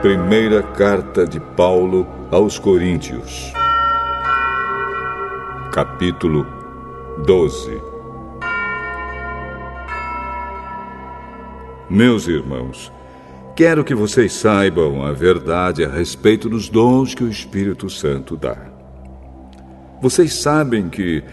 Primeira carta de Paulo aos Coríntios, capítulo 12. Meus irmãos, quero que vocês saibam a verdade a respeito dos dons que o Espírito Santo dá. Vocês sabem que,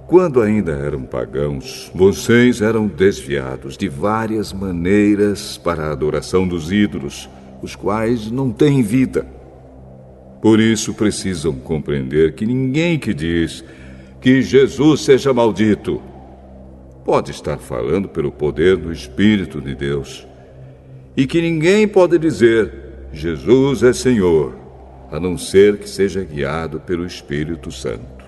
quando ainda eram pagãos, vocês eram desviados de várias maneiras para a adoração dos ídolos, os quais não têm vida. Por isso precisam compreender que ninguém que diz que Jesus seja maldito pode estar falando pelo poder do Espírito de Deus. E que ninguém pode dizer Jesus é Senhor, a não ser que seja guiado pelo Espírito Santo.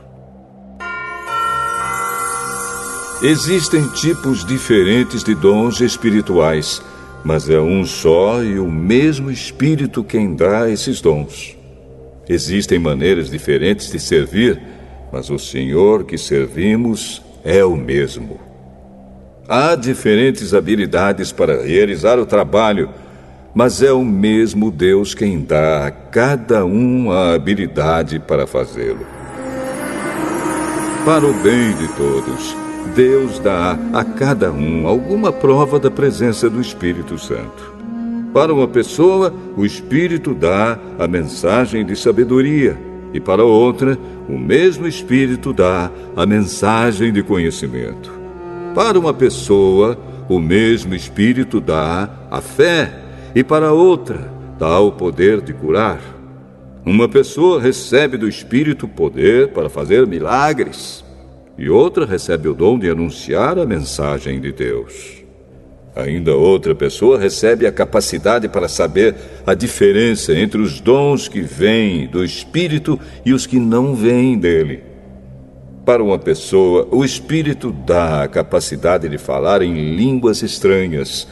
Existem tipos diferentes de dons espirituais, mas é um só e o mesmo Espírito quem dá esses dons. Existem maneiras diferentes de servir, mas o Senhor que servimos é o mesmo. Há diferentes habilidades para realizar o trabalho, mas é o mesmo Deus quem dá a cada um a habilidade para fazê-lo. Para o bem de todos, Deus dá a cada um alguma prova da presença do Espírito Santo. Para uma pessoa, o Espírito dá a mensagem de sabedoria, e para outra, o mesmo Espírito dá a mensagem de conhecimento. Para uma pessoa, o mesmo Espírito dá a fé, e para outra, dá o poder de curar. Uma pessoa recebe do Espírito poder para fazer milagres, e outra recebe o dom de anunciar a mensagem de Deus. Ainda outra pessoa recebe a capacidade para saber a diferença entre os dons que vêm do Espírito e os que não vêm dele. Para uma pessoa, o Espírito dá a capacidade de falar em línguas estranhas,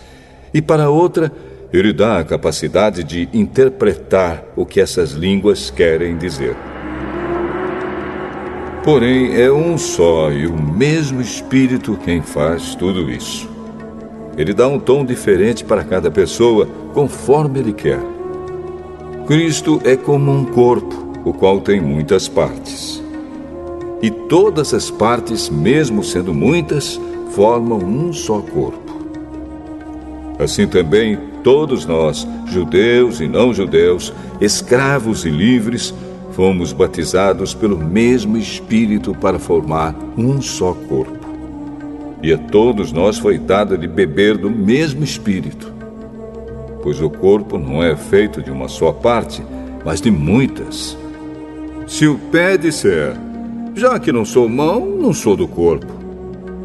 e para outra, ele dá a capacidade de interpretar o que essas línguas querem dizer. Porém, é um só e o mesmo Espírito quem faz tudo isso. Ele dá um tom diferente para cada pessoa, conforme ele quer. Cristo é como um corpo, o qual tem muitas partes. E todas as partes, mesmo sendo muitas, formam um só corpo. Assim também, todos nós, judeus e não judeus, escravos e livres, fomos batizados pelo mesmo Espírito para formar um só corpo. E a todos nós foi dado de beber do mesmo Espírito. Pois o corpo não é feito de uma só parte, mas de muitas. Se o pé disser, já que não sou mão, não sou do corpo,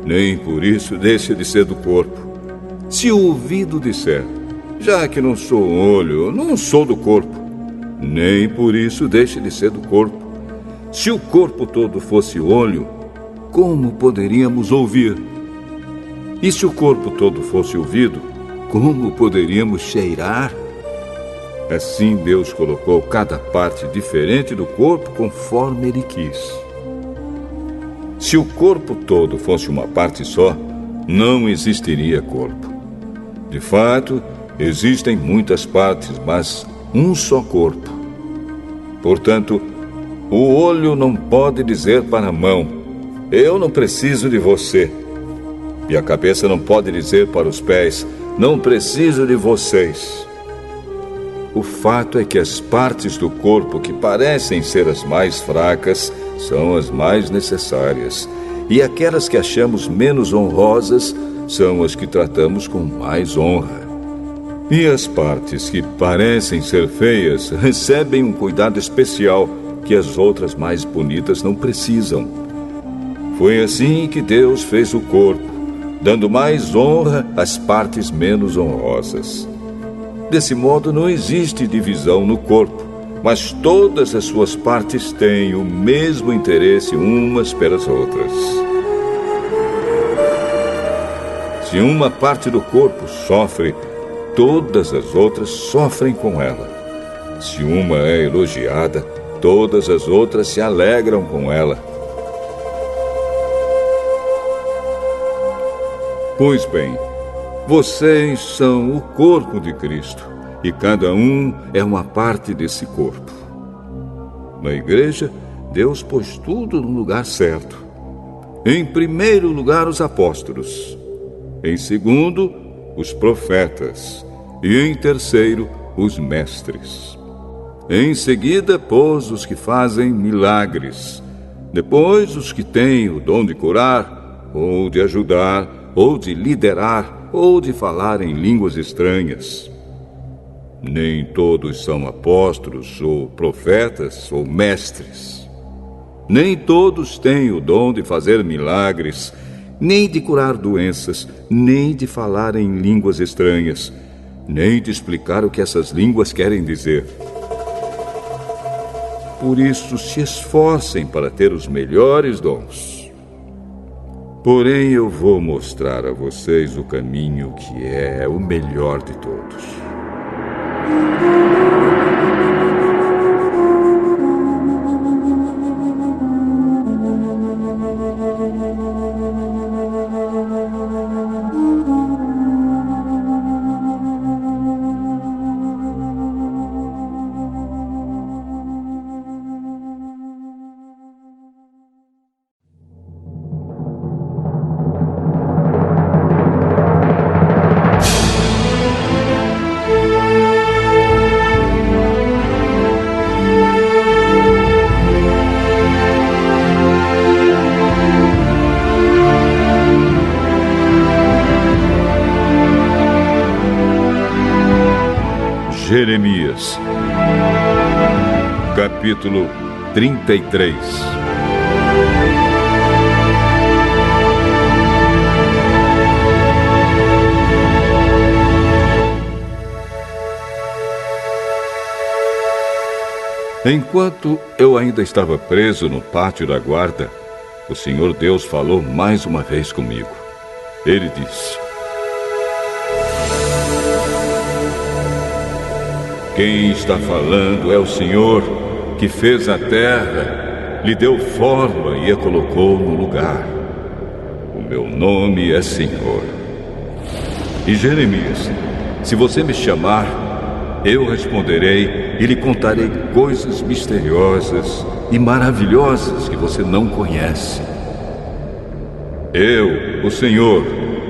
nem por isso deixa de ser do corpo. Se o ouvido disser, já que não sou olho, não sou do corpo, nem por isso deixe de ser do corpo. Se o corpo todo fosse olho, como poderíamos ouvir? E se o corpo todo fosse ouvido, como poderíamos cheirar? Assim Deus colocou cada parte diferente do corpo conforme Ele quis. Se o corpo todo fosse uma parte só, não existiria corpo. De fato, existem muitas partes, mas um só corpo. Portanto, o olho não pode dizer para a mão, eu não preciso de você. E a cabeça não pode dizer para os pés, não preciso de vocês. O fato é que as partes do corpo que parecem ser as mais fracas são as mais necessárias, e aquelas que achamos menos honrosas são as que tratamos com mais honra. E as partes que parecem ser feias recebem um cuidado especial que as outras mais bonitas não precisam. Foi assim que Deus fez o corpo, dando mais honra às partes menos honrosas. Desse modo, não existe divisão no corpo, mas todas as suas partes têm o mesmo interesse umas pelas outras. Se uma parte do corpo sofre, todas as outras sofrem com ela. Se uma é elogiada, todas as outras se alegram com ela. Pois bem, vocês são o corpo de Cristo e cada um é uma parte desse corpo. Na igreja, Deus pôs tudo no lugar certo. Em primeiro lugar, os apóstolos. Em segundo, os profetas. E em terceiro, os mestres. Em seguida, pôs os que fazem milagres. Depois, os que têm o dom de curar, ou de ajudar, ou de liderar, ou de falar em línguas estranhas. Nem todos são apóstolos, ou profetas, ou mestres. Nem todos têm o dom de fazer milagres, nem de curar doenças, nem de falar em línguas estranhas, nem de explicar o que essas línguas querem dizer. Por isso, se esforcem para ter os melhores dons. Porém, eu vou mostrar a vocês o caminho que é o melhor de todos. Jeremias, capítulo 33. Enquanto eu ainda estava preso no pátio da guarda, o Senhor Deus falou mais uma vez comigo. Ele disse: quem está falando é o Senhor, que fez a terra, lhe deu forma e a colocou no lugar. O meu nome é Senhor. E Jeremias, se você me chamar, eu responderei e lhe contarei coisas misteriosas e maravilhosas que você não conhece. Eu, o Senhor,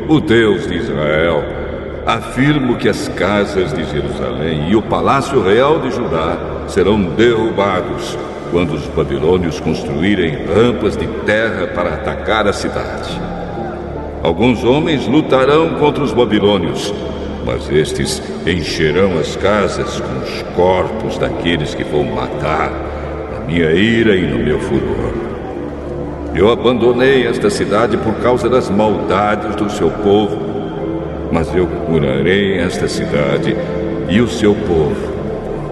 o Deus de Israel, afirmo que as casas de Jerusalém e o palácio real de Judá serão derrubados quando os babilônios construírem rampas de terra para atacar a cidade. Alguns homens lutarão contra os babilônios, mas estes encherão as casas com os corpos daqueles que vou matar na minha ira e no meu furor. Eu abandonei esta cidade por causa das maldades do seu povo, mas eu curarei esta cidade e o seu povo,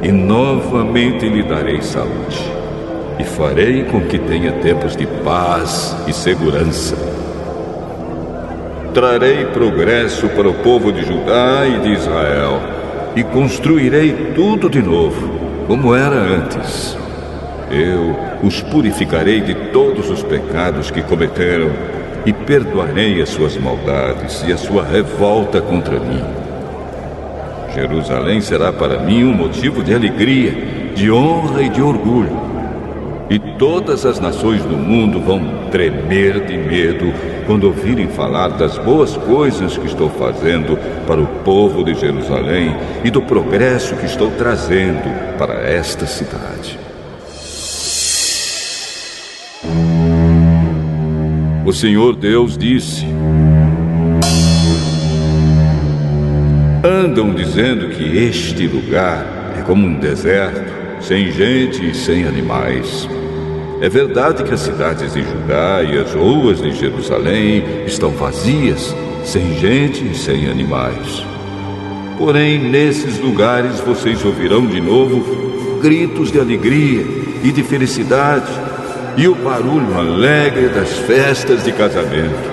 e novamente lhe darei saúde, e farei com que tenha tempos de paz e segurança. Trarei progresso para o povo de Judá e de Israel, e construirei tudo de novo, como era antes. Eu os purificarei de todos os pecados que cometeram, e perdoarei as suas maldades e a sua revolta contra mim. Jerusalém será para mim um motivo de alegria, de honra e de orgulho. E todas as nações do mundo vão tremer de medo quando ouvirem falar das boas coisas que estou fazendo para o povo de Jerusalém e do progresso que estou trazendo para esta cidade. O Senhor Deus disse: andam dizendo que este lugar é como um deserto, sem gente e sem animais. É verdade que as cidades de Judá e as ruas de Jerusalém estão vazias, sem gente e sem animais. Porém, nesses lugares vocês ouvirão de novo gritos de alegria e de felicidade, e o barulho alegre das festas de casamento.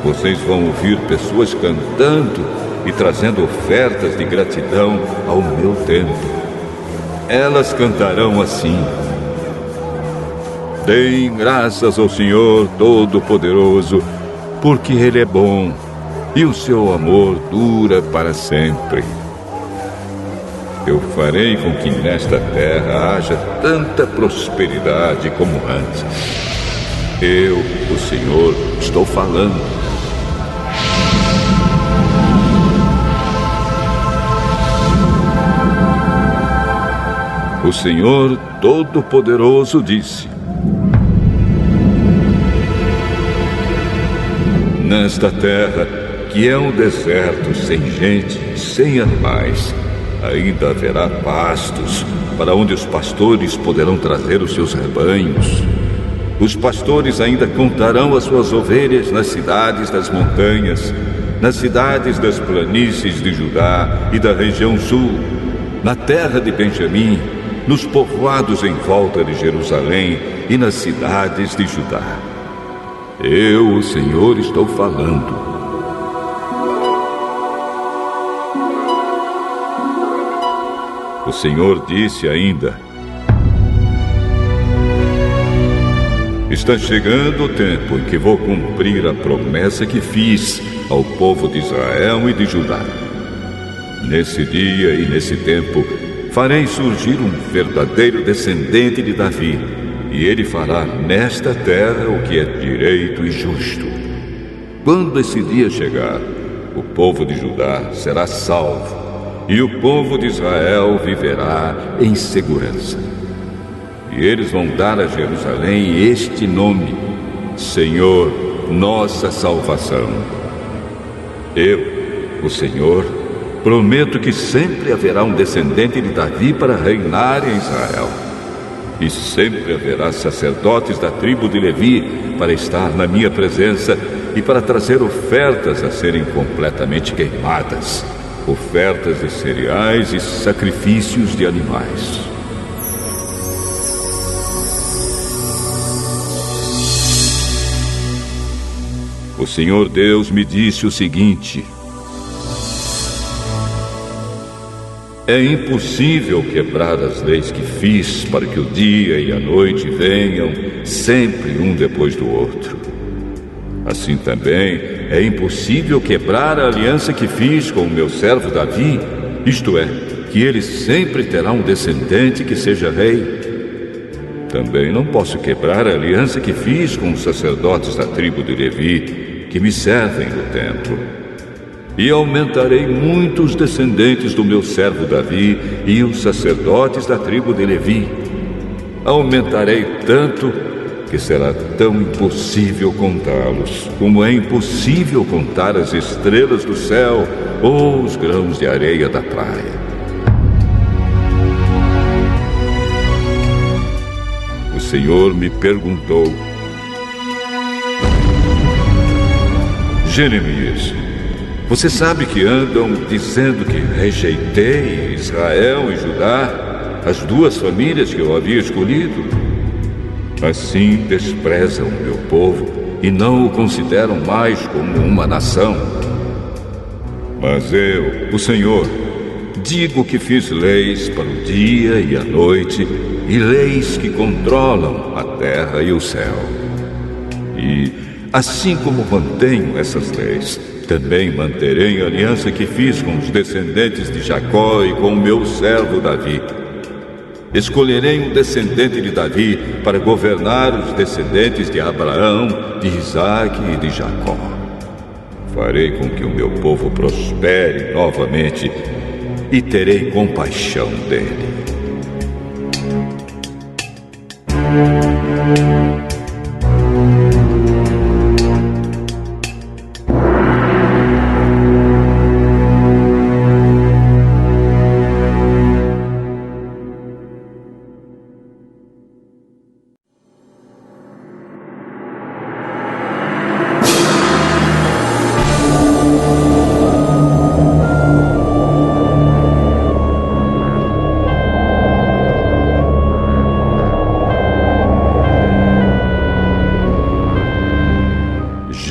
Vocês vão ouvir pessoas cantando e trazendo ofertas de gratidão ao meu templo. Elas cantarão assim: deem graças ao Senhor Todo-Poderoso, porque Ele é bom e o seu amor dura para sempre. Eu farei com que nesta terra haja tanta prosperidade como antes. Eu, o Senhor, estou falando. O Senhor Todo-Poderoso disse: nesta terra, que é um deserto sem gente, sem animais, ainda haverá pastos para onde os pastores poderão trazer os seus rebanhos. Os pastores ainda contarão as suas ovelhas nas cidades das montanhas, nas cidades das planícies de Judá e da região sul, na terra de Benjamim, nos povoados em volta de Jerusalém e nas cidades de Judá. Eu, o Senhor, estou falando. O Senhor disse ainda: está chegando o tempo em que vou cumprir a promessa que fiz ao povo de Israel e de Judá. Nesse dia e nesse tempo, farei surgir um verdadeiro descendente de Davi, e ele fará nesta terra o que é direito e justo. Quando esse dia chegar, o povo de Judá será salvo, e o povo de Israel viverá em segurança. E eles vão dar a Jerusalém este nome: Senhor, nossa salvação. Eu, o Senhor, prometo que sempre haverá um descendente de Davi para reinar em Israel. E sempre haverá sacerdotes da tribo de Levi para estar na minha presença e para trazer ofertas a serem completamente queimadas, ofertas de cereais e sacrifícios de animais. O Senhor Deus me disse o seguinte: é impossível quebrar as leis que fiz para que o dia e a noite venham sempre um depois do outro. Assim também é impossível quebrar a aliança que fiz com o meu servo Davi, isto é, que ele sempre terá um descendente que seja rei. Também não posso quebrar a aliança que fiz com os sacerdotes da tribo de Levi, que me servem no templo. E aumentarei muitos descendentes do meu servo Davi e os sacerdotes da tribo de Levi. Aumentarei tanto que será tão impossível contá-los, como é impossível contar as estrelas do céu ou os grãos de areia da praia. O Senhor me perguntou: Jeremias, você sabe que andam dizendo que rejeitei Israel e Judá, as duas famílias que eu havia escolhido? Assim desprezam o meu povo e não o consideram mais como uma nação. Mas eu, o Senhor, digo que fiz leis para o dia e a noite e leis que controlam a terra e o céu. E assim como mantenho essas leis, também manterei a aliança que fiz com os descendentes de Jacó e com o meu servo Davi. Escolherei um descendente de Davi para governar os descendentes de Abraão, de Isaque e de Jacó. Farei com que o meu povo prospere novamente e terei compaixão dele.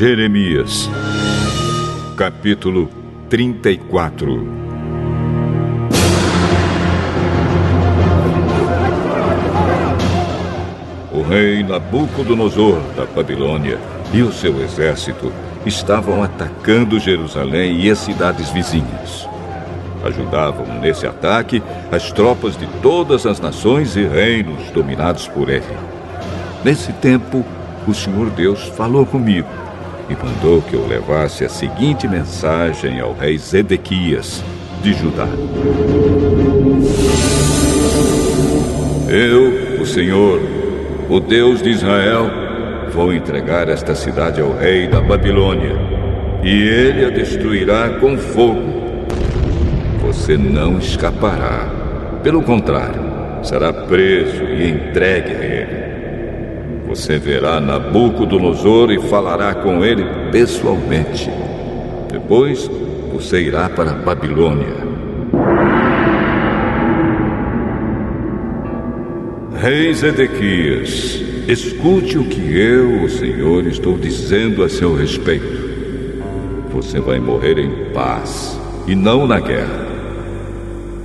Jeremias, capítulo 34. O rei Nabucodonosor da Babilônia e o seu exército estavam atacando Jerusalém e as cidades vizinhas. Ajudavam nesse ataque as tropas de todas as nações e reinos dominados por ele. Nesse tempo, o Senhor Deus falou comigo e mandou que eu levasse a seguinte mensagem ao rei Zedequias, de Judá. Eu, o Senhor, o Deus de Israel, vou entregar esta cidade ao rei da Babilônia, e ele a destruirá com fogo. Você não escapará. Pelo contrário, será preso e entregue a ele. Você verá Nabucodonosor e falará com ele pessoalmente. Depois, você irá para a Babilônia. Rei Zedequias, escute o que eu, o Senhor, estou dizendo a seu respeito. Você vai morrer em paz e não na guerra.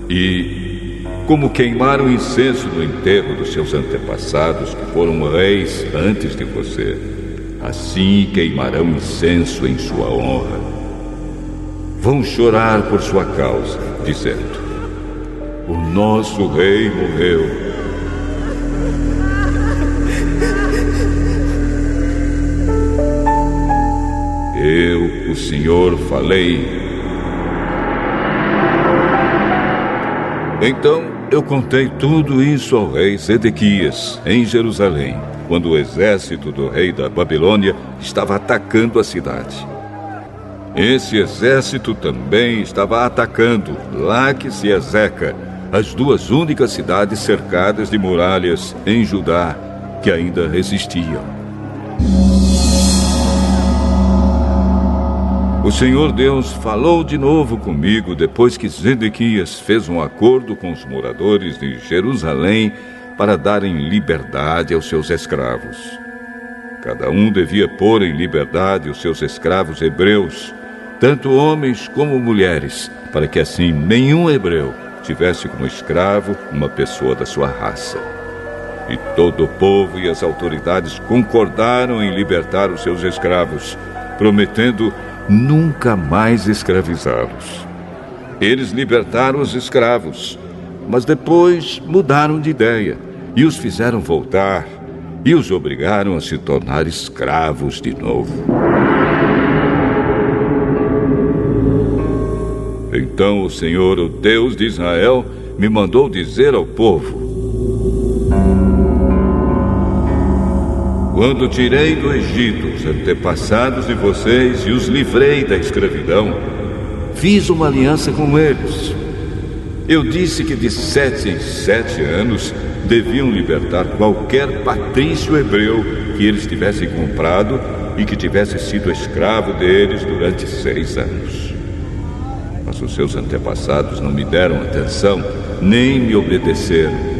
E, como queimaram incenso no enterro dos seus antepassados, que foram reis antes de você, assim queimarão incenso em sua honra. Vão chorar por sua causa, dizendo: o nosso rei morreu. Eu, o Senhor, falei. Então eu contei tudo isso ao rei Zedequias, em Jerusalém, quando o exército do rei da Babilônia estava atacando a cidade. Esse exército também estava atacando Laques e Ezeca, as duas únicas cidades cercadas de muralhas em Judá que ainda resistiam. O Senhor Deus falou de novo comigo depois que Zedequias fez um acordo com os moradores de Jerusalém para darem liberdade aos seus escravos. Cada um devia pôr em liberdade os seus escravos hebreus, tanto homens como mulheres, para que assim nenhum hebreu tivesse como escravo uma pessoa da sua raça. E todo o povo e as autoridades concordaram em libertar os seus escravos, prometendo nunca mais escravizá-los. Eles libertaram os escravos, mas depois mudaram de ideia e os fizeram voltar e os obrigaram a se tornar escravos de novo. Então o Senhor, o Deus de Israel, me mandou dizer ao povo: quando tirei do Egito os antepassados de vocês e os livrei da escravidão, fiz uma aliança com eles. Eu disse que de 7 em 7 anos deviam libertar qualquer patrício hebreu que eles tivessem comprado e que tivesse sido escravo deles durante 6 anos. Mas os seus antepassados não me deram atenção, nem me obedeceram.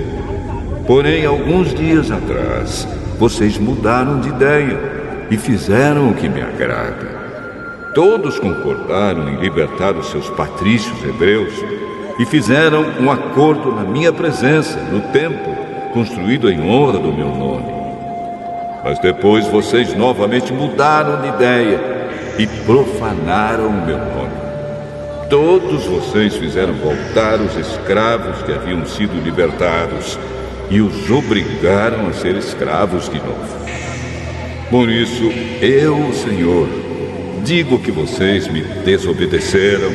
Porém, alguns dias atrás, vocês mudaram de ideia e fizeram o que me agrada. Todos concordaram em libertar os seus patrícios hebreus e fizeram um acordo na minha presença, no templo, construído em honra do meu nome. Mas depois vocês novamente mudaram de ideia e profanaram o meu nome. Todos vocês fizeram voltar os escravos que haviam sido libertados e os obrigaram a ser escravos de novo. Por isso, eu, Senhor, digo que vocês me desobedeceram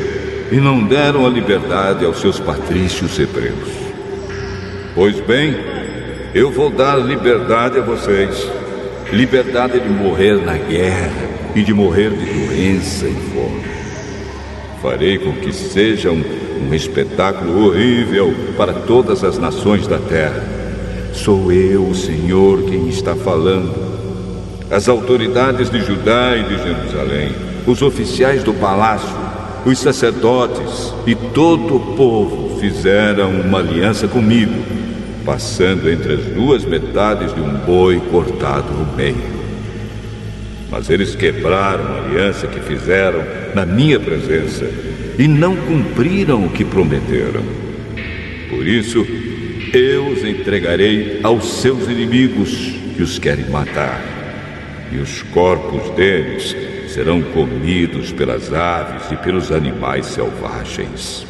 e não deram a liberdade aos seus patrícios hebreus. Pois bem, eu vou dar liberdade a vocês, liberdade de morrer na guerra e de morrer de doença e fome. Farei com que seja um espetáculo horrível para todas as nações da terra. Sou eu, o Senhor, quem está falando. As autoridades de Judá e de Jerusalém, os oficiais do palácio, os sacerdotes e todo o povo fizeram uma aliança comigo, passando entre as duas metades de um boi cortado no meio. Mas eles quebraram a aliança que fizeram na minha presença e não cumpriram o que prometeram. Por isso, eu os entregarei aos seus inimigos que os querem matar, e os corpos deles serão comidos pelas aves e pelos animais selvagens.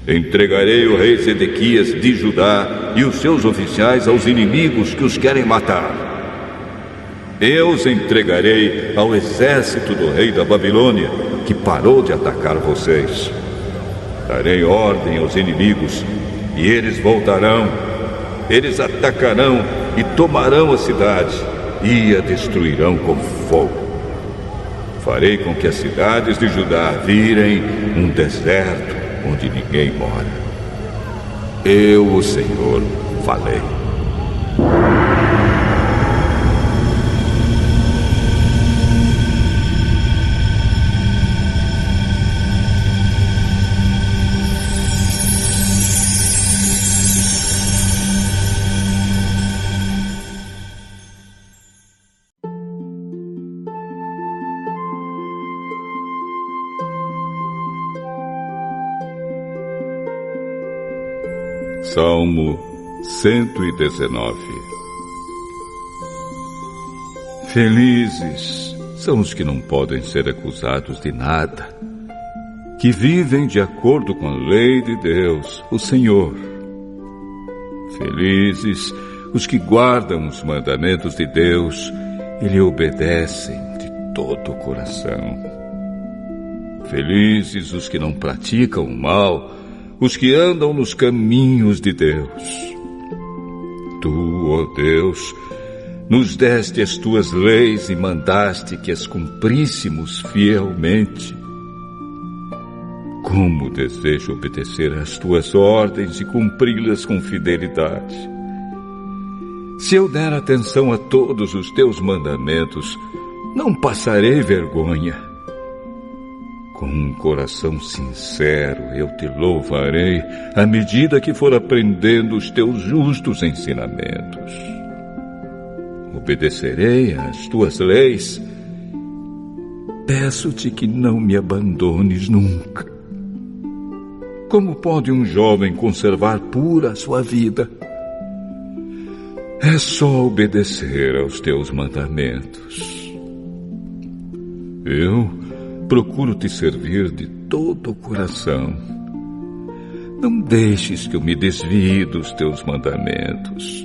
Entregarei o rei Zedequias de Judá e os seus oficiais aos inimigos que os querem matar. Eu os entregarei ao exército do rei da Babilônia, que parou de atacar vocês. Darei ordem aos inimigos, e eles voltarão. Eles atacarão e tomarão a cidade, e a destruirão com fogo. Farei com que as cidades de Judá virem um deserto onde ninguém mora. Eu, o Senhor, falei. Salmo 119. Felizes são os que não podem ser acusados de nada, que vivem de acordo com a lei de Deus, o Senhor. Felizes os que guardam os mandamentos de Deus e lhe obedecem de todo o coração. Felizes os que não praticam o mal, os que andam nos caminhos de Deus. Tu, ó Deus, nos deste as tuas leis e mandaste que as cumpríssemos fielmente. Como desejo obedecer às tuas ordens e cumpri-las com fidelidade. Se eu der atenção a todos os teus mandamentos, não passarei vergonha. Com um coração sincero, eu te louvarei à medida que for aprendendo os teus justos ensinamentos. Obedecerei às tuas leis. Peço-te que não me abandones nunca. Como pode um jovem conservar pura a sua vida? É só obedecer aos teus mandamentos. Eu procuro te servir de todo o coração. Não deixes que eu me desvie dos teus mandamentos.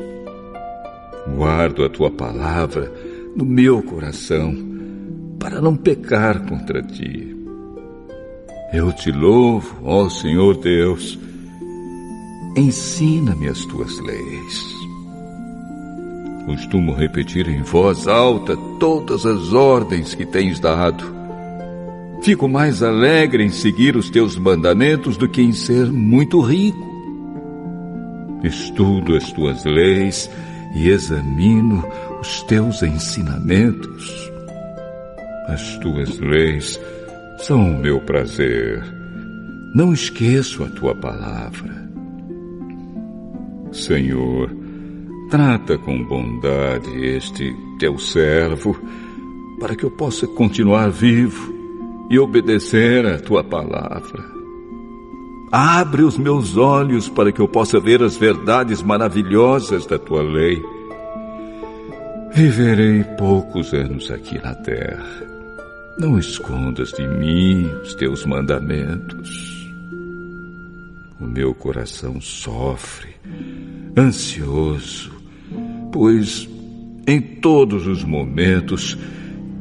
Guardo a tua palavra no meu coração, para não pecar contra ti. Eu te louvo, ó Senhor Deus. Ensina-me as tuas leis. Costumo repetir em voz alta todas as ordens que tens dado. Fico mais alegre em seguir os teus mandamentos do que em ser muito rico. Estudo as tuas leis e examino os teus ensinamentos. As tuas leis são o meu prazer. Não esqueço a tua palavra. Senhor, trata com bondade este teu servo, para que eu possa continuar vivo e obedecer à tua palavra. Abre os meus olhos para que eu possa ver as verdades maravilhosas da tua lei. Viverei poucos anos aqui na terra. Não escondas de mim os teus mandamentos. O meu coração sofre, ansioso, pois em todos os momentos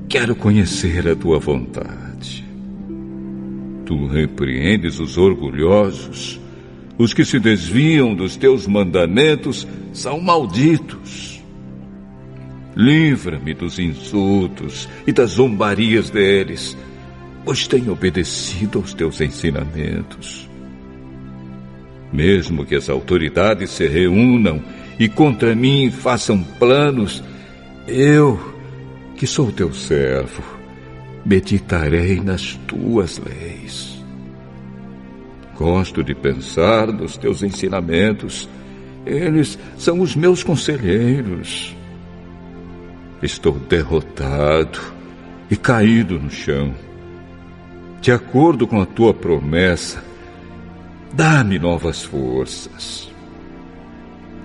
quero conhecer a tua vontade. Tu repreendes os orgulhosos. Os que se desviam dos teus mandamentos são malditos. Livra-me dos insultos e das zombarias deles, pois tenho obedecido aos teus ensinamentos. Mesmo que as autoridades se reúnam e contra mim façam planos, eu, que sou teu servo, meditarei nas tuas leis. Gosto de pensar nos teus ensinamentos. Eles são os meus conselheiros. Estou derrotado e caído no chão. De acordo com a tua promessa, dá-me novas forças.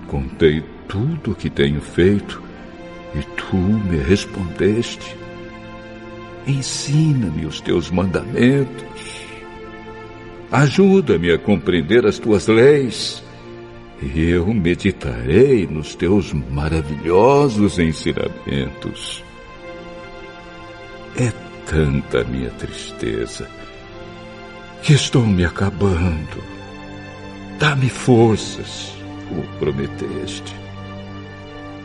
Contei tudo o que tenho feito e tu me respondeste. Ensina-me os teus mandamentos. Ajuda-me a compreender as tuas leis, e eu meditarei nos teus maravilhosos ensinamentos. É tanta minha tristeza que estou me acabando. Dá-me forças, como prometeste.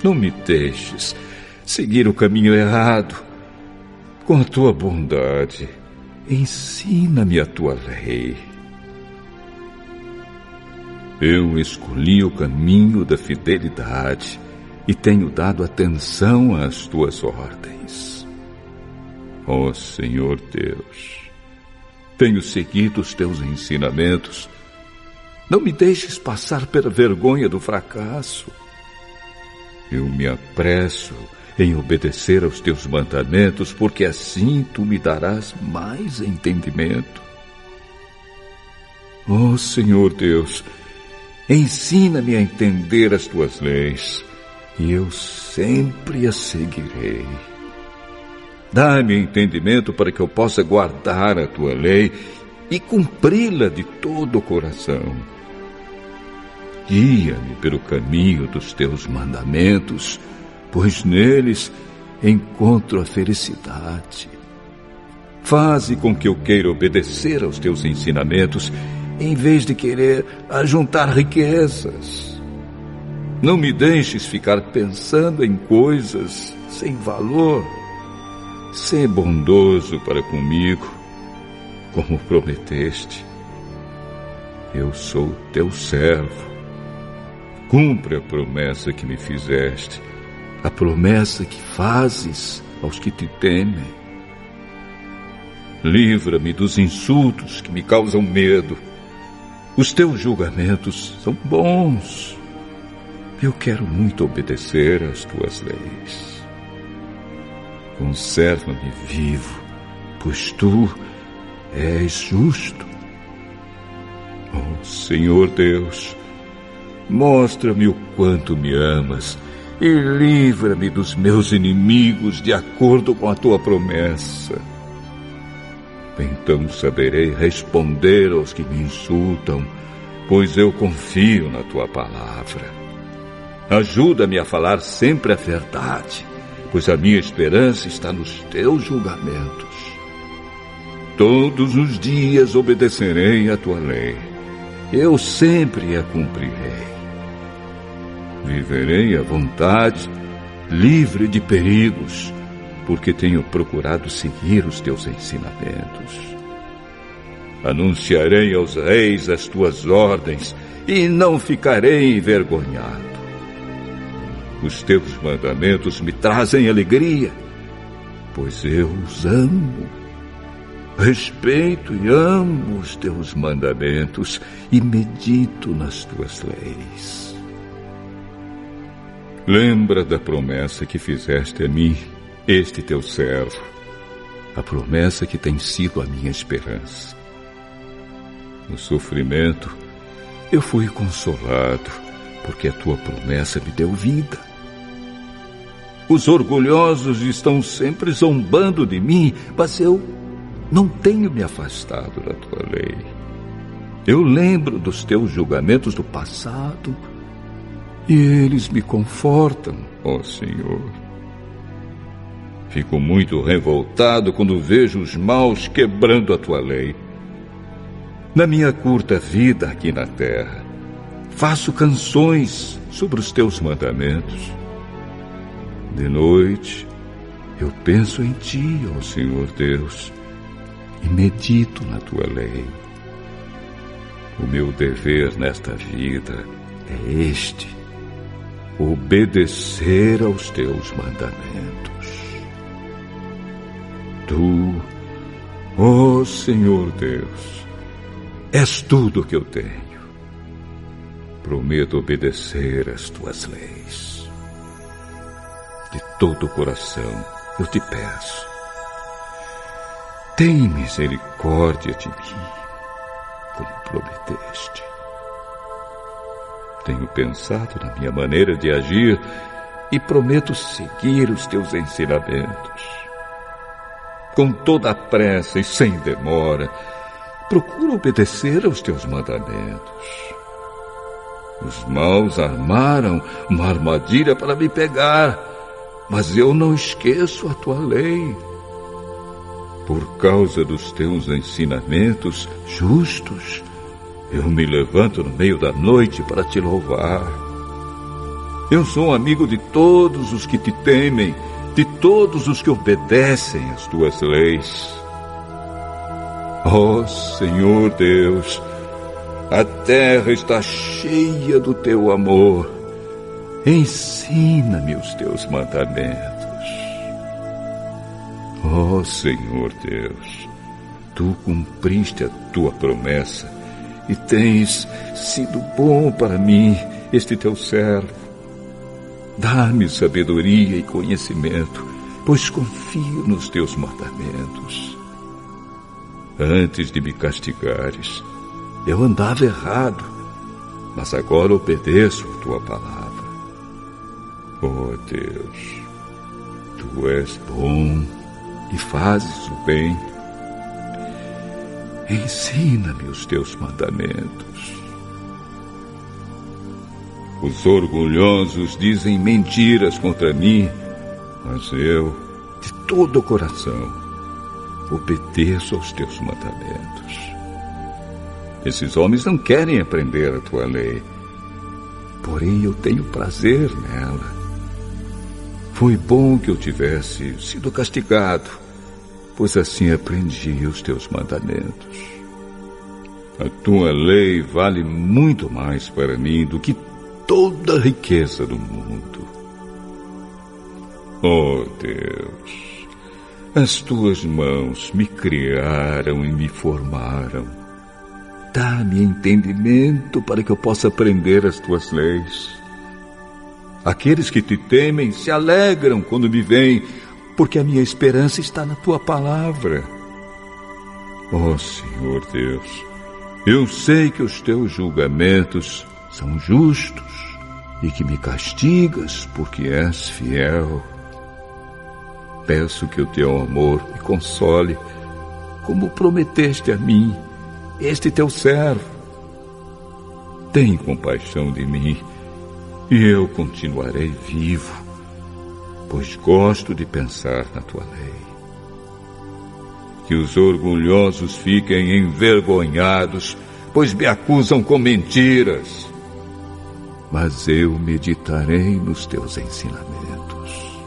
Não me deixes seguir o caminho errado. Com a tua bondade, ensina-me a tua lei. Eu escolhi o caminho da fidelidade e tenho dado atenção às tuas ordens. Ó Senhor Deus, tenho seguido os teus ensinamentos. Não me deixes passar pela vergonha do fracasso. Eu me apresso em obedecer aos teus mandamentos, porque assim tu me darás mais entendimento. Ó Senhor Deus, ensina-me a entender as tuas leis, e eu sempre as seguirei. Dá-me entendimento para que eu possa guardar a tua lei e cumpri-la de todo o coração. Guia-me pelo caminho dos teus mandamentos, pois neles encontro a felicidade. Faze com que eu queira obedecer aos teus ensinamentos, em vez de querer ajuntar riquezas. Não me deixes ficar pensando em coisas sem valor. Sê bondoso para comigo, como prometeste. Eu sou teu servo. Cumpre a promessa que me fizeste, a promessa que fazes aos que te temem. Livra-me dos insultos que me causam medo. Os teus julgamentos são bons. Eu quero muito obedecer às tuas leis. Conserva-me vivo, pois tu és justo. Oh, Senhor Deus, mostra-me o quanto me amas e livra-me dos meus inimigos de acordo com a tua promessa. Então saberei responder aos que me insultam, pois eu confio na tua palavra. Ajuda-me a falar sempre a verdade, pois a minha esperança está nos teus julgamentos. Todos os dias obedecerei à tua lei. Eu sempre a cumprirei. Viverei à vontade, livre de perigos, porque tenho procurado seguir os teus ensinamentos. Anunciarei aos reis as tuas ordens e não ficarei envergonhado. Os teus mandamentos me trazem alegria, pois eu os amo. Respeito e amo os teus mandamentos e medito nas tuas leis. Lembra da promessa que fizeste a mim, este teu servo, a promessa que tem sido a minha esperança. No sofrimento, eu fui consolado, porque a tua promessa me deu vida. Os orgulhosos estão sempre zombando de mim, mas eu não tenho me afastado da tua lei. Eu lembro dos teus julgamentos do passado e eles me confortam, ó Senhor. Fico muito revoltado quando vejo os maus quebrando a tua lei. Na minha curta vida aqui na terra, faço canções sobre os teus mandamentos. De noite, eu penso em ti, ó Senhor Deus, e medito na tua lei. O meu dever nesta vida é este: obedecer aos teus mandamentos. Tu, ó Senhor Deus, és tudo o que eu tenho. Prometo obedecer às tuas leis. De todo o coração eu te peço. Tem misericórdia de mim, como prometeste. Tenho pensado na minha maneira de agir e prometo seguir os teus ensinamentos. Com toda a pressa e sem demora, procuro obedecer aos teus mandamentos. Os maus armaram uma armadilha para me pegar, mas eu não esqueço a tua lei. Por causa dos teus ensinamentos justos, eu me levanto no meio da noite para te louvar. Eu sou amigo de todos os que te temem, de todos os que obedecem às tuas leis. Ó Senhor Deus, a terra está cheia do teu amor. Ensina-me os teus mandamentos. Ó Senhor Deus, tu cumpriste a tua promessa e tens sido bom para mim, este teu servo. Dá-me sabedoria e conhecimento, pois confio nos teus mandamentos. Antes de me castigares, eu andava errado, mas agora obedeço a tua palavra. Oh Deus, tu és bom e fazes o bem. Ensina-me os teus mandamentos. Os orgulhosos dizem mentiras contra mim, mas eu, de todo o coração, obedeço aos teus mandamentos. Esses homens não querem aprender a tua lei, porém eu tenho prazer nela. Foi bom que eu tivesse sido castigado, pois assim aprendi os teus mandamentos. A tua lei vale muito mais para mim do que toda a riqueza do mundo. Oh Deus, as tuas mãos me criaram e me formaram. Dá-me entendimento para que eu possa aprender as tuas leis. Aqueles que te temem se alegram quando me veem, porque a minha esperança está na tua palavra. Ó Senhor Deus, eu sei que os teus julgamentos são justos e que me castigas porque és fiel. Peço que o teu amor me console, como prometeste a mim, este teu servo. Tem compaixão de mim e eu continuarei vivo, pois gosto de pensar na tua lei. Que os orgulhosos fiquem envergonhados, pois me acusam com mentiras. Mas eu meditarei nos teus ensinamentos.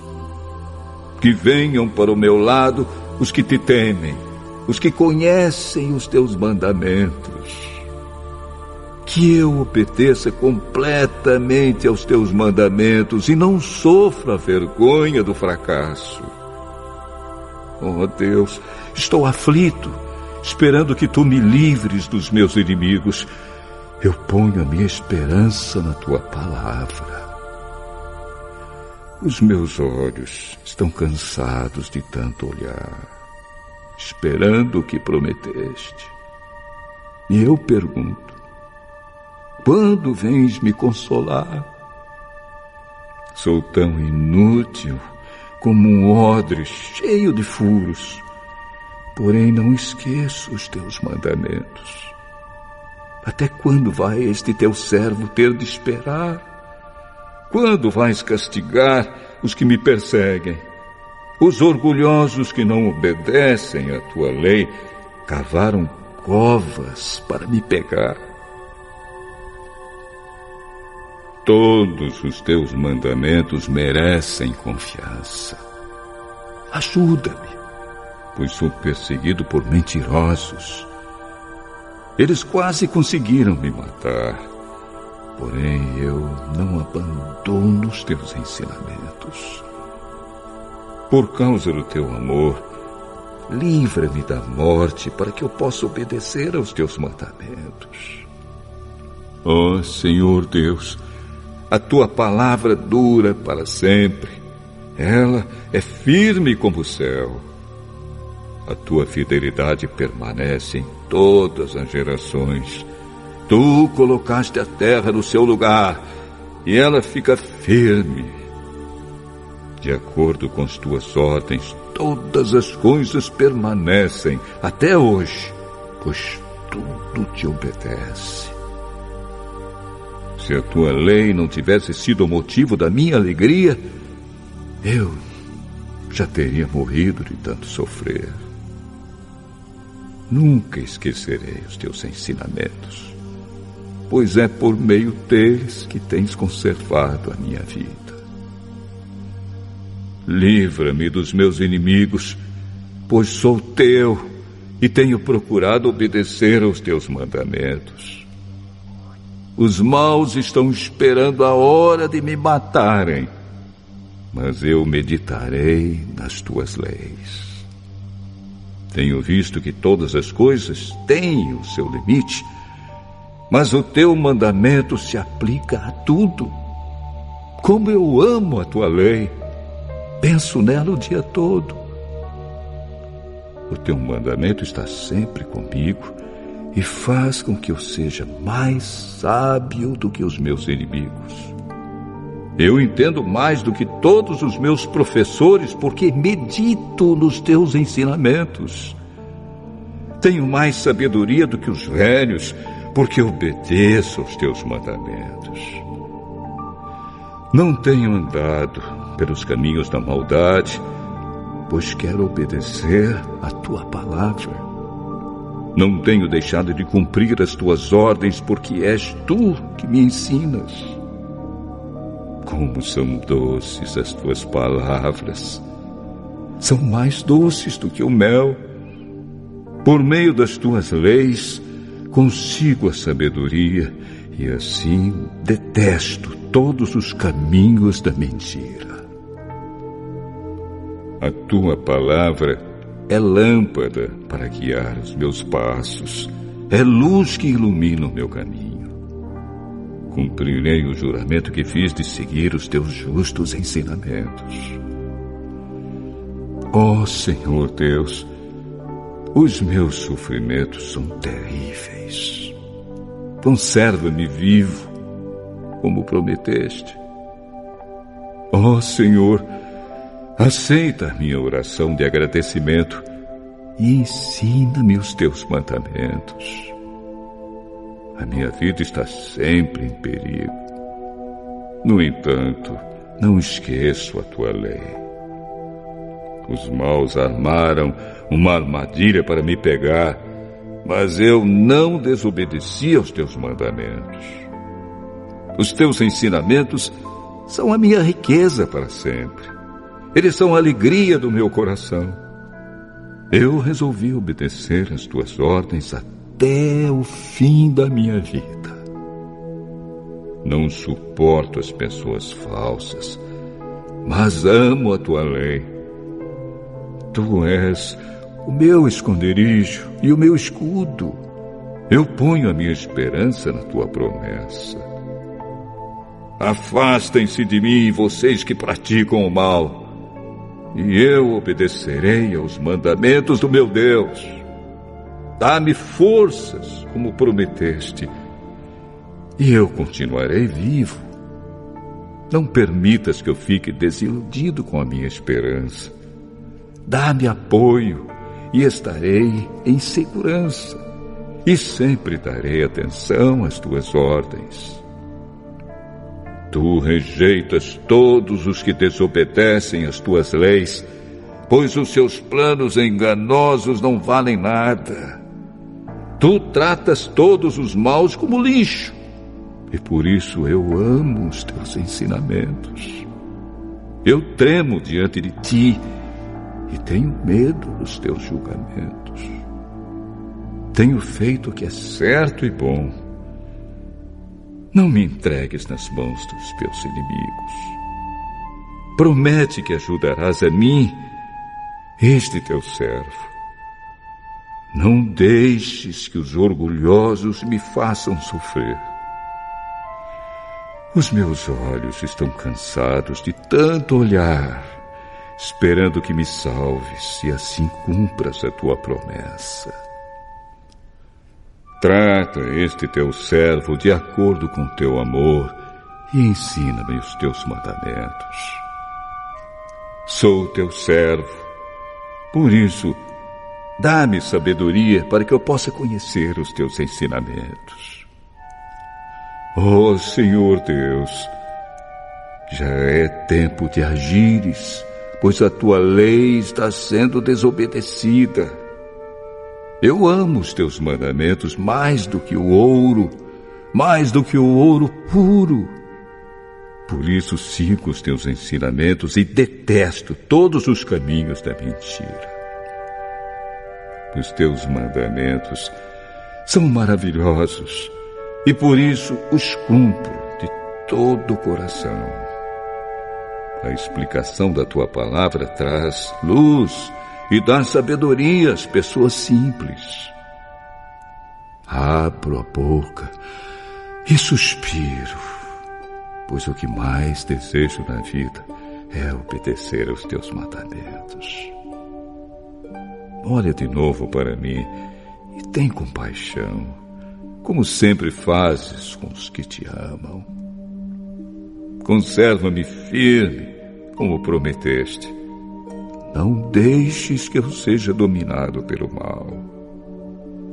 Que venham para o meu lado os que te temem, os que conhecem os teus mandamentos. Que eu obedeça completamente aos teus mandamentos e não sofra a vergonha do fracasso. Oh Deus, estou aflito, esperando que tu me livres dos meus inimigos. Eu ponho a minha esperança na tua palavra. Os meus olhos estão cansados de tanto olhar, esperando o que prometeste. E eu pergunto, quando vens me consolar? Sou tão inútil como um odre cheio de furos, porém não esqueço os teus mandamentos. Até quando vai este teu servo ter de esperar? Quando vais castigar os que me perseguem? Os orgulhosos que não obedecem à tua lei cavaram covas para me pegar. Todos os teus mandamentos merecem confiança. Ajuda-me, pois sou perseguido por mentirosos. Eles quase conseguiram me matar, porém eu não abandono os teus ensinamentos. Por causa do teu amor, livra-me da morte para que eu possa obedecer aos teus mandamentos. Ó Senhor Deus, a tua palavra dura para sempre. Ela é firme como o céu. A tua fidelidade permanece em todas as gerações. Tu colocaste a terra no seu lugar e ela fica firme. De acordo com as tuas ordens, todas as coisas permanecem até hoje, pois tudo te obedece. Se a tua lei não tivesse sido o motivo da minha alegria, eu já teria morrido de tanto sofrer. Nunca esquecerei os teus ensinamentos, pois é por meio deles que tens conservado a minha vida. Livra-me dos meus inimigos, pois sou teu e tenho procurado obedecer aos teus mandamentos. Os maus estão esperando a hora de me matarem, mas eu meditarei nas tuas leis. Tenho visto que todas as coisas têm o seu limite, mas o teu mandamento se aplica a tudo. Como eu amo a tua lei, penso nela o dia todo. O teu mandamento está sempre comigo e faz com que eu seja mais sábio do que os meus inimigos. Eu entendo mais do que todos os meus professores, porque medito nos teus ensinamentos. Tenho mais sabedoria do que os velhos, porque obedeço aos teus mandamentos. Não tenho andado pelos caminhos da maldade, pois quero obedecer à tua palavra. Não tenho deixado de cumprir as tuas ordens, porque és tu que me ensinas. Como são doces as tuas palavras! São mais doces do que o mel. Por meio das tuas leis, consigo a sabedoria e assim detesto todos os caminhos da mentira. A tua palavra é lâmpada para guiar os meus passos, é luz que ilumina o meu caminho. Cumprirei o juramento que fiz de seguir os teus justos ensinamentos. Ó Senhor Deus, os meus sofrimentos são terríveis. Conserva-me vivo, como prometeste. Ó Senhor, aceita a minha oração de agradecimento e ensina-me os teus mandamentos. A minha vida está sempre em perigo. No entanto, não esqueço a tua lei. Os maus armaram uma armadilha para me pegar, mas eu não desobedeci aos teus mandamentos. Os teus ensinamentos são a minha riqueza para sempre. Eles são a alegria do meu coração. Eu resolvi obedecer às tuas ordens até o fim da minha vida. Não suporto as pessoas falsas, mas amo a tua lei. Tu és o meu esconderijo e o meu escudo. Eu ponho a minha esperança na tua promessa. Afastem-se de mim, vocês que praticam o mal, e eu obedecerei aos mandamentos do meu Deus. Dá-me forças, como prometeste, e eu continuarei vivo. Não permitas que eu fique desiludido com a minha esperança. Dá-me apoio e estarei em segurança, e sempre darei atenção às tuas ordens. Tu rejeitas todos os que desobedecem às tuas leis, pois os seus planos enganosos não valem nada. Tu tratas todos os maus como lixo, e por isso eu amo os teus ensinamentos. Eu tremo diante de ti e tenho medo dos teus julgamentos. Tenho feito o que é certo e bom. Não me entregues nas mãos dos meus inimigos. Promete que ajudarás a mim, este teu servo. Não deixes que os orgulhosos me façam sofrer. Os meus olhos estão cansados de tanto olhar, esperando que me salves e assim cumpras a tua promessa. Trata este teu servo de acordo com teu amor e ensina-me os teus mandamentos. Sou teu servo, por isso Dá-me sabedoria para que eu possa conhecer os teus ensinamentos. Ó Senhor Deus, já é tempo de agires, pois a tua lei está sendo desobedecida. Eu amo os teus mandamentos mais do que o ouro puro. Por isso sigo os teus ensinamentos e detesto todos os caminhos da mentira. Os teus mandamentos são maravilhosos e por isso os cumpro de todo o coração. A explicação da tua palavra traz luz e dá sabedoria às pessoas simples. Abro a boca e suspiro, pois o que mais desejo na vida é obedecer aos teus mandamentos. Olha de novo para mim e tem compaixão, como sempre fazes com os que te amam. Conserva-me firme, como prometeste. Não deixes que eu seja dominado pelo mal.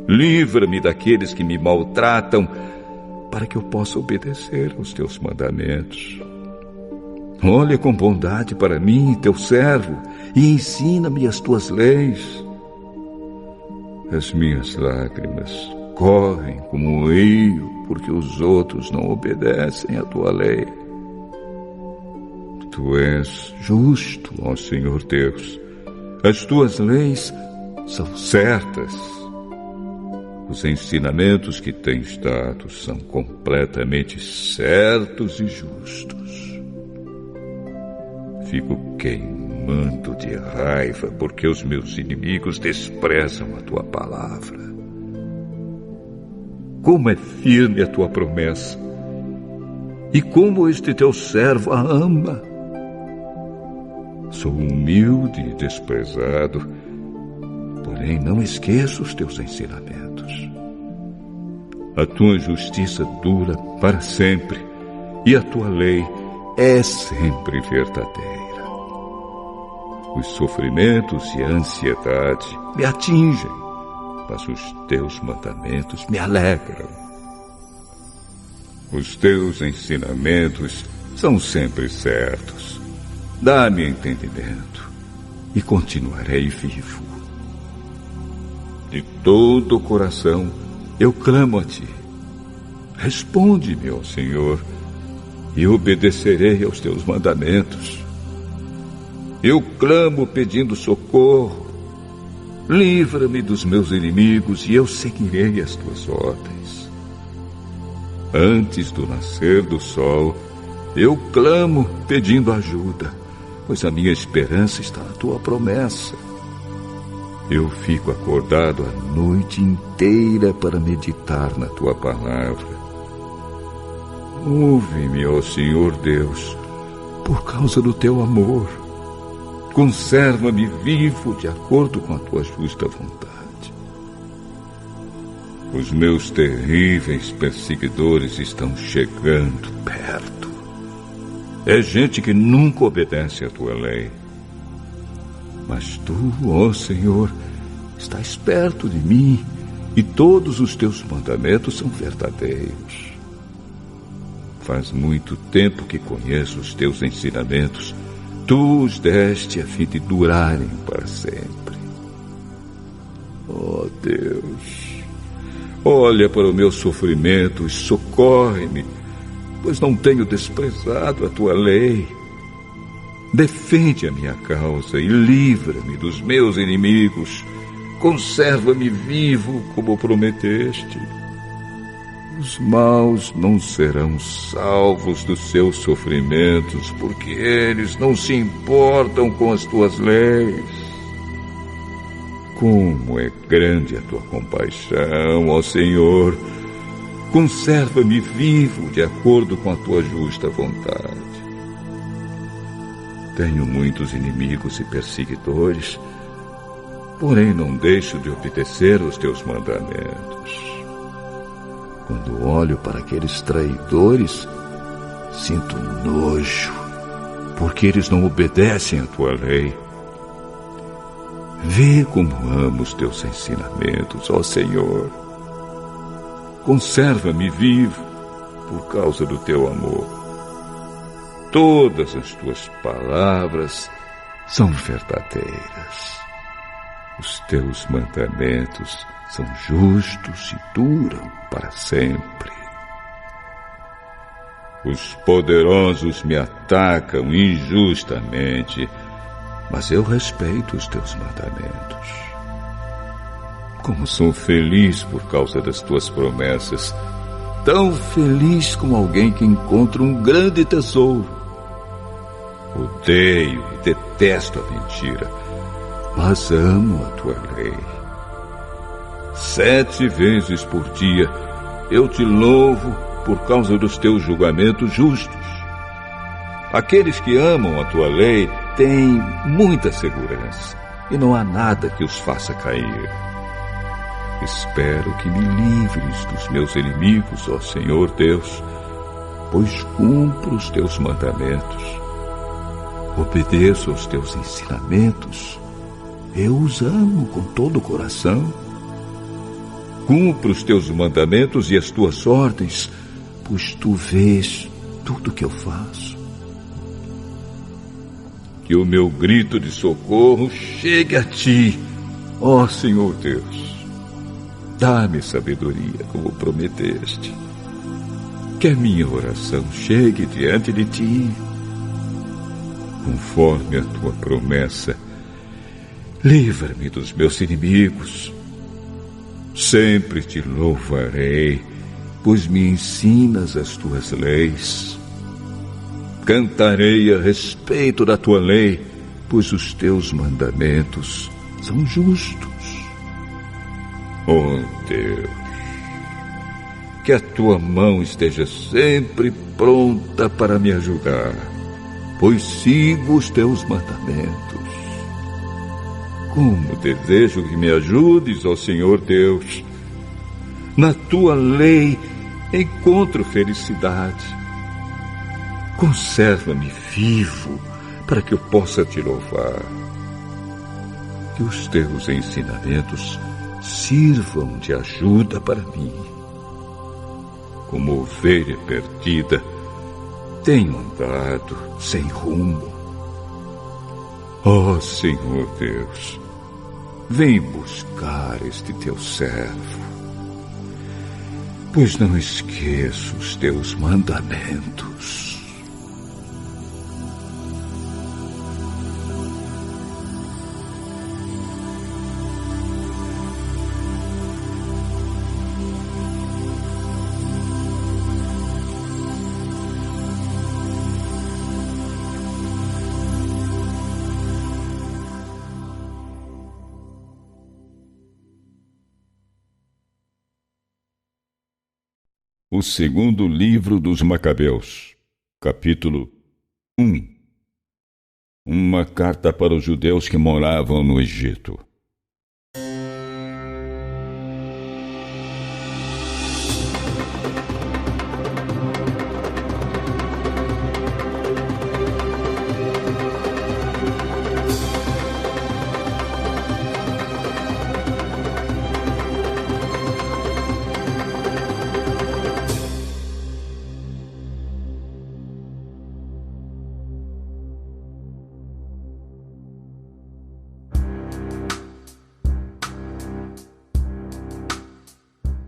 Livra-me daqueles que me maltratam, para que eu possa obedecer aos teus mandamentos. Olha com bondade para mim, teu servo, e ensina-me as tuas leis. As minhas lágrimas correm como um rio, porque os outros não obedecem à tua lei. Tu és justo, ó Senhor Deus. As tuas leis são certas. Os ensinamentos que tens dado são completamente certos e justos. Fico queimando de raiva porque os meus inimigos desprezam a tua palavra. Como é firme a tua promessa e como este teu servo a ama. Sou humilde e desprezado, porém não esqueço os teus ensinamentos. A tua justiça dura para sempre e a tua lei é sempre verdadeira. Os sofrimentos e a ansiedade me atingem, mas os teus mandamentos me alegram. Os teus ensinamentos são sempre certos. Dá-me entendimento e continuarei vivo. De todo o coração eu clamo a ti. Responde-me, ó Senhor, e obedecerei aos teus mandamentos. Eu clamo pedindo socorro. Livra-me dos meus inimigos e eu seguirei as tuas ordens. Antes do nascer do sol, eu clamo pedindo ajuda, pois a minha esperança está na tua promessa. Eu fico acordado a noite inteira para meditar na tua palavra. Ouve-me, ó Senhor Deus, por causa do teu amor. Conserva-me vivo de acordo com a tua justa vontade. Os meus terríveis perseguidores estão chegando perto. É gente que nunca obedece à tua lei. Mas tu, ó Senhor, estás perto de mim e todos os teus mandamentos são verdadeiros. Faz muito tempo que conheço os teus ensinamentos. Tu os deste a fim de durarem para sempre. Ó Deus, olha para o meu sofrimento e socorre-me, pois não tenho desprezado a tua lei. Defende a minha causa e livra-me dos meus inimigos. Conserva-me vivo como prometeste. Os maus não serão salvos dos seus sofrimentos, porque eles não se importam com as tuas leis. Como é grande a tua compaixão, ó Senhor. Conserva-me vivo de acordo com a tua justa vontade. Tenho muitos inimigos e perseguidores, porém não deixo de obedecer aos teus mandamentos. Quando olho para aqueles traidores, sinto nojo, porque eles não obedecem à tua lei. Vê como amo os teus ensinamentos, ó Senhor. Conserva-me vivo por causa do teu amor. Todas as tuas palavras são verdadeiras. Os teus mandamentos são justos e duram para sempre. Os poderosos me atacam injustamente, mas eu respeito os teus mandamentos. Como sou feliz por causa das tuas promessas, tão feliz como alguém que encontra um grande tesouro. Odeio e detesto a mentira, mas amo a tua lei. 7 vezes por dia eu te louvo por causa dos teus julgamentos justos. Aqueles que amam a tua lei têm muita segurança e não há nada que os faça cair. Espero que me livres dos meus inimigos, ó Senhor Deus, pois cumpro os teus mandamentos. Obedeço aos teus ensinamentos. Eu os amo com todo o coração. Cumpro os teus mandamentos e as tuas ordens, pois tu vês tudo o que eu faço. Que o meu grito de socorro chegue a ti, ó Senhor Deus. Dá-me sabedoria, como prometeste. Que a minha oração chegue diante de ti. Conforme a tua promessa, livra-me dos meus inimigos. Sempre te louvarei, pois me ensinas as tuas leis. Cantarei a respeito da tua lei, pois os teus mandamentos são justos. Oh Deus, que a tua mão esteja sempre pronta para me ajudar, pois sigo os teus mandamentos. Como desejo que me ajudes, ó Senhor Deus. Na tua lei encontro felicidade. Conserva-me vivo para que eu possa te louvar. Que os teus ensinamentos sirvam de ajuda para mim. Como ovelha perdida, tenho andado sem rumo. Ó Senhor Deus, vem buscar este teu servo, pois não esqueço os teus mandamentos. O segundo livro dos Macabeus, capítulo 1. Uma carta para os judeus que moravam no Egito.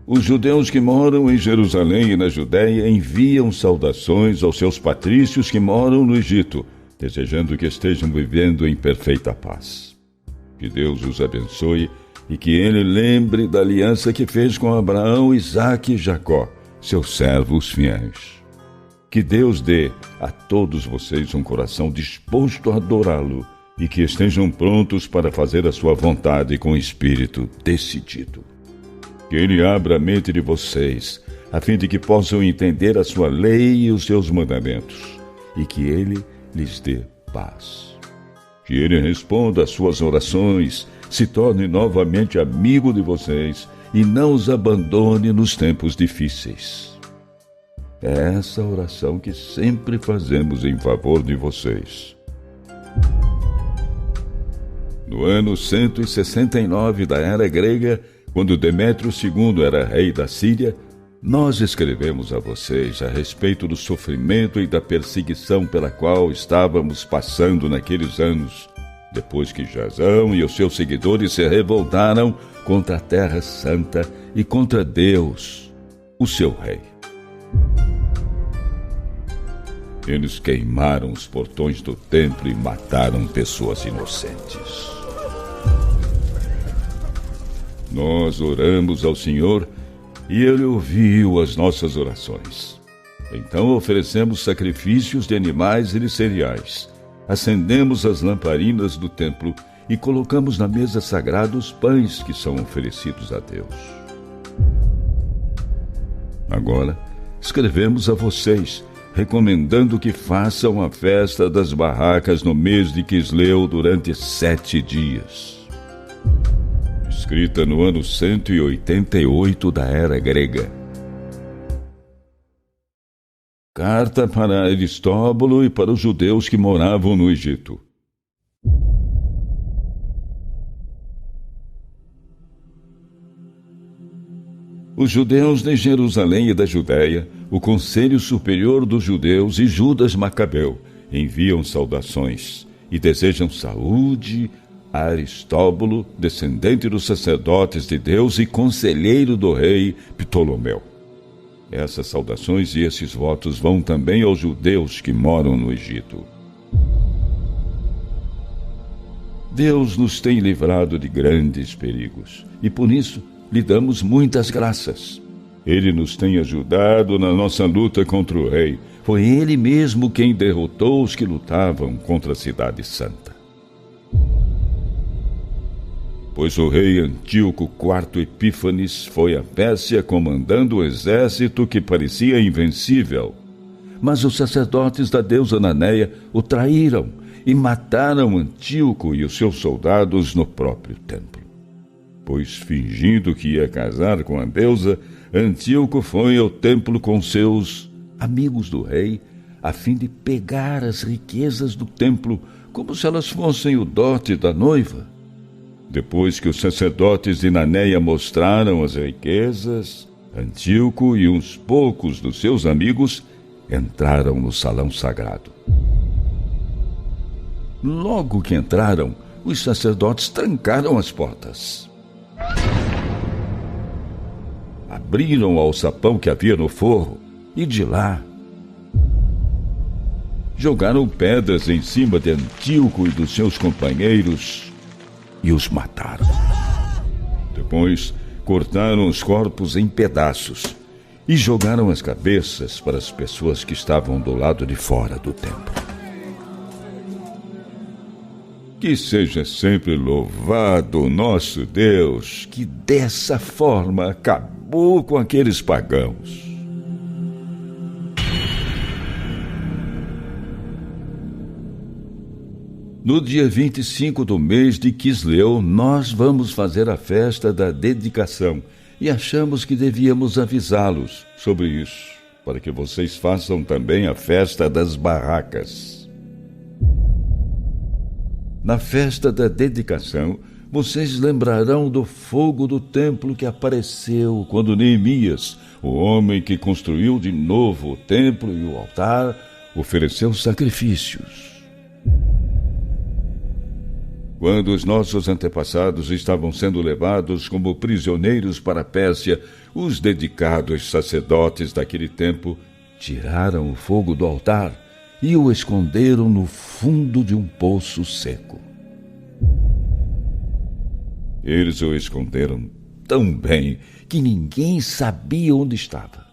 Os judeus que moram em Jerusalém e na Judéia enviam saudações aos seus patrícios que moram no Egito, desejando que estejam vivendo em perfeita paz. Que Deus os abençoe e que Ele lembre da aliança que fez com Abraão, Isaque e Jacó, seus servos fiéis. Que Deus dê a todos vocês um coração disposto a adorá-lo e que estejam prontos para fazer a sua vontade com espírito decidido. Que Ele abra a mente de vocês, a fim de que possam entender a sua lei e os seus mandamentos, e que Ele lhes dê paz. Que Ele responda às suas orações, se torne novamente amigo de vocês e não os abandone nos tempos difíceis. É essa oração que sempre fazemos em favor de vocês. No ano 169 da era grega, quando Demétrio II era rei da Síria, nós escrevemos a vocês a respeito do sofrimento e da perseguição pela qual estávamos passando naqueles anos, depois que Jasão e os seus seguidores se revoltaram contra a Terra Santa e contra Deus, o seu rei. Eles queimaram os portões do templo e mataram pessoas inocentes. Nós oramos ao Senhor e Ele ouviu as nossas orações. Então oferecemos sacrifícios de animais e de cereais, acendemos as lamparinas do templo e colocamos na mesa sagrada os pães que são oferecidos a Deus. Agora, escrevemos a vocês, recomendando que façam a festa das barracas no mês de Quisleu durante 7 dias. Escrita no ano 188 da era grega. Carta para Aristóbulo e para os judeus que moravam no Egito. Os judeus de Jerusalém e da Judéia, o Conselho Superior dos Judeus e Judas Macabeu enviam saudações e desejam saúde a Aristóbulo, descendente dos sacerdotes de Deus e conselheiro do rei Ptolomeu. Essas saudações e esses votos vão também aos judeus que moram no Egito. Deus nos tem livrado de grandes perigos e por isso lhe damos muitas graças. Ele nos tem ajudado na nossa luta contra o rei. Foi ele mesmo quem derrotou os que lutavam contra a cidade santa. Pois o rei Antíoco IV Epífanes foi à Pérsia comandando o exército que parecia invencível. Mas os sacerdotes da deusa Naneia o traíram e mataram Antíoco e os seus soldados no próprio templo. Pois, fingindo que ia casar com a deusa, Antíoco foi ao templo com seus amigos do rei, a fim de pegar as riquezas do templo, como se elas fossem o dote da noiva. Depois que os sacerdotes de Naneia mostraram as riquezas, Antíoco e uns poucos dos seus amigos entraram no salão sagrado. Logo que entraram, os sacerdotes trancaram as portas. Abriram o alçapão que havia no forro e de lá jogaram pedras em cima de Antíoco e dos seus companheiros e os mataram. Depois cortaram os corpos em pedaços e jogaram as cabeças para as pessoas que estavam do lado de fora do templo. Que seja sempre louvado o nosso Deus, que dessa forma acabou com aqueles pagãos. No dia 25 do mês de Quisleu, nós vamos fazer a festa da dedicação e achamos que devíamos avisá-los sobre isso, para que vocês façam também a festa das barracas. Na festa da dedicação, vocês lembrarão do fogo do templo que apareceu quando Neemias, o homem que construiu de novo o templo e o altar, ofereceu sacrifícios. Quando os nossos antepassados estavam sendo levados como prisioneiros para a Pérsia, os dedicados sacerdotes daquele tempo tiraram o fogo do altar e o esconderam no fundo de um poço seco. Eles o esconderam tão bem que ninguém sabia onde estava.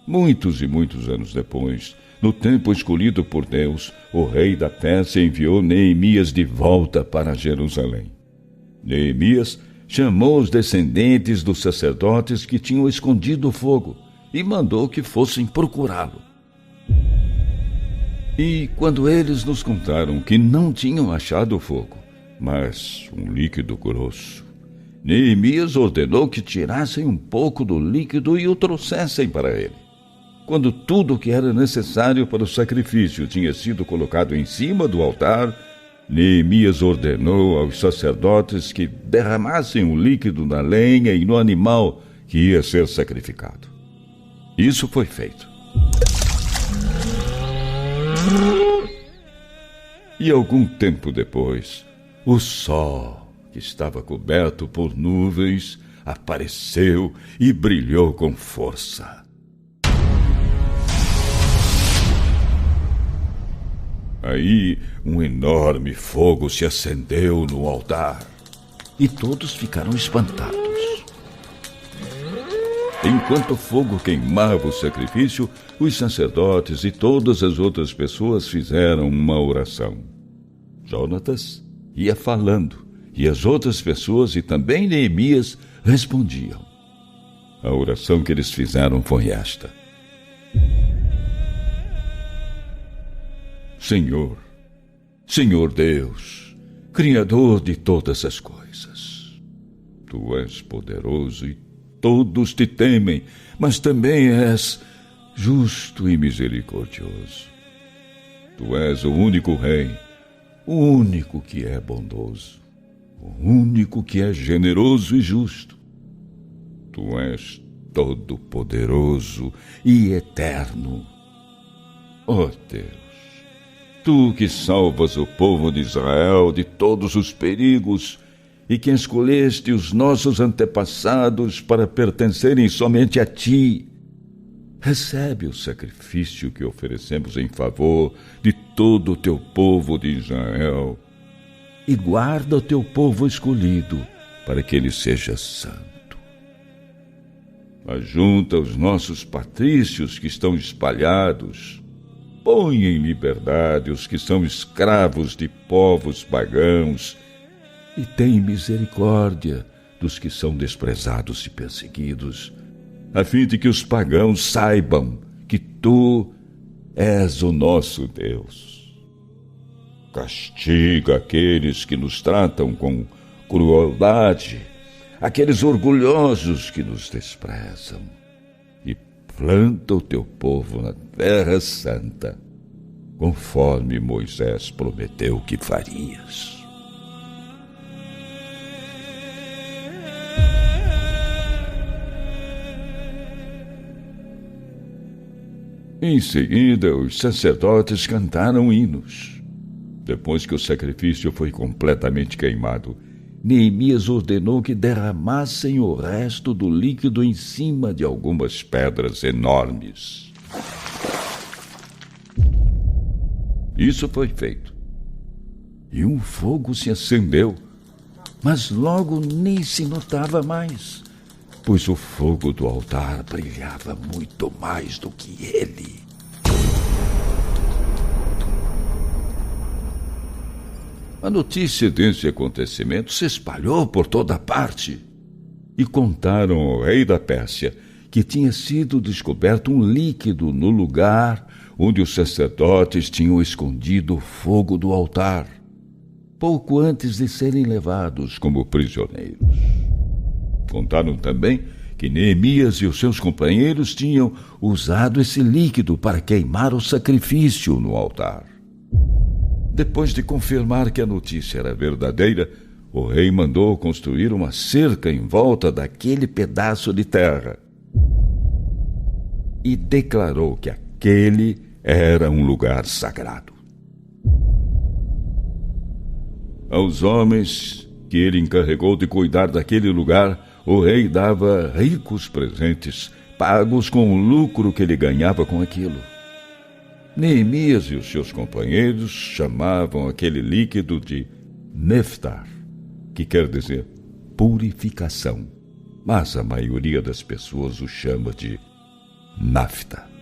Muitos e muitos anos depois, no tempo escolhido por Deus, o rei da Pérsia enviou Neemias de volta para Jerusalém. Neemias chamou os descendentes dos sacerdotes que tinham escondido o fogo e mandou que fossem procurá-lo. E quando eles nos contaram que não tinham achado o fogo, mas um líquido grosso, Neemias ordenou que tirassem um pouco do líquido e o trouxessem para ele. Quando tudo o que era necessário para o sacrifício tinha sido colocado em cima do altar, Neemias ordenou aos sacerdotes que derramassem o líquido na lenha e no animal que ia ser sacrificado. Isso foi feito. E algum tempo depois, o sol, que estava coberto por nuvens, apareceu e brilhou com força. Aí, um enorme fogo se acendeu no altar e todos ficaram espantados. Enquanto o fogo queimava o sacrifício, os sacerdotes e todas as outras pessoas fizeram uma oração. Jonatas ia falando e as outras pessoas e também Neemias respondiam. A oração que eles fizeram foi esta: Senhor, Senhor Deus, Criador de todas as coisas, Tu és poderoso e todos te temem, mas também és justo e misericordioso. Tu és o único Rei, o único que é bondoso, o único que é generoso e justo. Tu és todo-poderoso e eterno. Ó Deus, Tu que salvas o povo de Israel de todos os perigos e que escolheste os nossos antepassados para pertencerem somente a Ti, recebe o sacrifício que oferecemos em favor de todo o Teu povo de Israel e guarda o Teu povo escolhido para que ele seja santo. Ajunta os nossos patrícios que estão espalhados, põe em liberdade os que são escravos de povos pagãos e tem misericórdia dos que são desprezados e perseguidos, a fim de que os pagãos saibam que Tu és o nosso Deus. Castiga aqueles que nos tratam com crueldade, aqueles orgulhosos que nos desprezam, e planta o Teu povo na terra santa, conforme Moisés prometeu que farias. Em seguida, os sacerdotes cantaram hinos. Depois que o sacrifício foi completamente queimado, Neemias ordenou que derramassem o resto do líquido em cima de algumas pedras enormes. Isso foi feito. E um fogo se acendeu, mas logo nem se notava mais, pois o fogo do altar brilhava muito mais do que ele. A notícia desse acontecimento se espalhou por toda parte e contaram ao rei da Pérsia que tinha sido descoberto um líquido no lugar onde os sacerdotes tinham escondido o fogo do altar, pouco antes de serem levados como prisioneiros. Contaram também que Neemias e os seus companheiros tinham usado esse líquido para queimar o sacrifício no altar. Depois de confirmar que a notícia era verdadeira, o rei mandou construir uma cerca em volta daquele pedaço de terra e declarou que aquele era um lugar sagrado. Aos homens que ele encarregou de cuidar daquele lugar, o rei dava ricos presentes, pagos com o lucro que ele ganhava com aquilo. Neemias e os seus companheiros chamavam aquele líquido de neftar, que quer dizer purificação, mas a maioria das pessoas o chama de nafta.